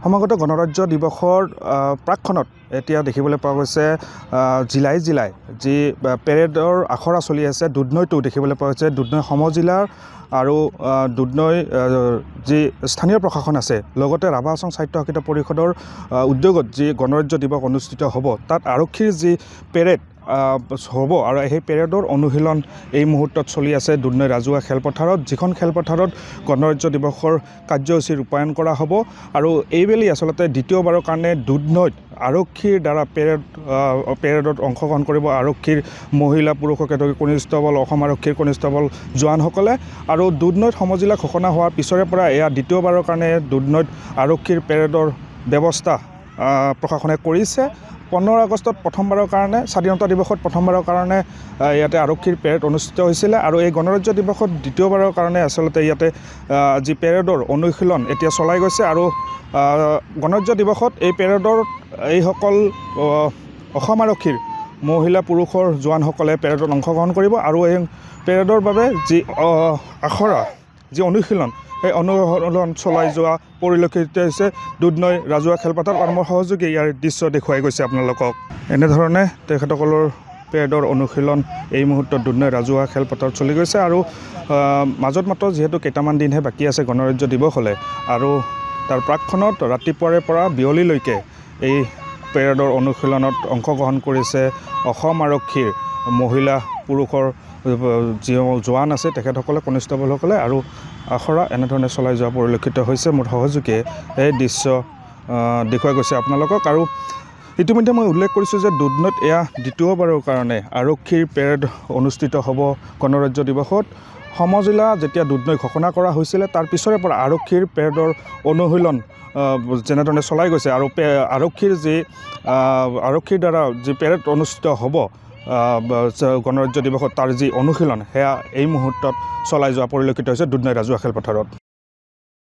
সমাগত গণৰাজ্য দিৱসৰ প্ৰাকক্ষণত এতিয়া দেখিবলৈ পোৱা গৈছে জিলাই জিলাই যি পেৰেডৰ আখৰা চলি আছে দুধনৈতো দেখিবলৈ পোৱা গৈছে। দুধনৈ সমজিলাৰ আৰু দুধনৈ যি স্থানীয় প্ৰশাসন আছে লগতে ৰাভা হাছং সাহিত্য সাহিত্য পৰিষদৰ উদ্যোগত যি গণৰাজ্য দিৱস অনুষ্ঠিত হ'ব তাত আৰক্ষীৰ যি পেৰেড হ'ব আৰু সেই পেৰেডৰ অনুশীলন এই মুহূৰ্তত চলি আছে দুধনৈ ৰাজহুৱা খেলপথাৰত, যিখন খেলপথাৰত গণৰাজ্য দিৱসৰ কাৰ্যসূচী ৰূপায়ণ কৰা হ'ব। আৰু এইবেলি আচলতে দ্বিতীয়বাৰৰ কাৰণে দুধনৈত আৰক্ষীৰ দ্বাৰা পেৰেডত অংশগ্ৰহণ কৰিব আৰক্ষীৰ মহিলা পুৰুষকে ধৰি কনিষ্টবল, অসম আৰক্ষীৰ কনিষ্টবল জোৱানসকলে। আৰু দুধনৈত সমজিলা ঘোষণা হোৱাৰ পিছৰে পৰা এয়া দ্বিতীয়বাৰৰ কাৰণে দুধনৈত আৰক্ষীৰ পেৰেডৰ ব্যৱস্থা প্ৰশাসনে কৰিছে। 15 আগষ্টত প্ৰথমবাৰৰ কাৰণে স্বাধীনতা দিৱসত প্ৰথমবাৰৰ কাৰণে ইয়াতে আৰক্ষীৰ পেৰেড অনুষ্ঠিত হৈছিলে আৰু এই গণৰাজ্য দিৱসত দ্বিতীয়বাৰৰ কাৰণে আচলতে ইয়াতে যি পেৰেডৰ অনুশীলন এতিয়া চলাই গৈছে। আৰু গণৰাজ্য দিৱসত এই পেৰেডৰ এইসকল অসম আৰক্ষীৰ মহিলা পুৰুষৰ জোৱানসকলে পেৰেডত অংশগ্ৰহণ কৰিব আৰু এই পেৰেডৰ বাবে যি আখৰা যি অনুশীলন সেই অনুশীলন চলাই যোৱা পৰিলক্ষিত হৈছে দুধনৈ ৰাজহুৱা খেলপথাৰ আৰু মোৰ সহযোগী ইয়াৰ দৃশ্য দেখুৱাই গৈছে আপোনালোকক। এনেধৰণে তেখেতসকলৰ পেৰেডৰ অনুশীলন এই মুহূৰ্তত দুধনৈ ৰাজহুৱা খেলপথাৰত চলি গৈছে আৰু মাজত মাত্ৰ যিহেতু কেইটামান দিনহে বাকী আছে গণৰাজ্য দিৱসলৈ আৰু তাৰ প্ৰাকক্ষণত ৰাতিপুৱাৰে পৰা বিয়লিলৈকে এই পেৰেডৰ অনুশীলনত অংশগ্ৰহণ কৰিছে অসম আৰক্ষীৰ মহিলা পুৰুষৰ যি জোৱান আছে তেখেতসকলে কনিষ্টবলসকলে আৰু আখৰা এনেধৰণে চলাই যোৱা পৰিলক্ষিত হৈছে। মোৰ সহযোগীয়ে এই দৃশ্য দেখুৱাই গৈছে আপোনালোকক। আৰু ইতিমধ্যে মই উল্লেখ কৰিছোঁ যে দুধনৈত এয়া দ্বিতীয়বাৰৰ কাৰণে আৰক্ষীৰ পেৰেড অনুষ্ঠিত হ'ব গণৰাজ্য দিৱসত। সমজিলা যেতিয়া দুধনৈ ঘোষণা কৰা হৈছিলে তাৰ পিছৰে পৰা আৰক্ষীৰ পেৰেডৰ অনুশীলন যেনেধৰণে চলাই গৈছে আৰু আৰক্ষীৰ দ্বাৰা যি পেৰেড অনুষ্ঠিত হ'ব গণৰাজ্য দিৱসত তাৰ যি অনুশীলন সেয়া এই মুহূৰ্তত চলাই যোৱা পৰিলক্ষিত হৈছে দুধনৈ ৰাজহুৱা খেলপথাৰত।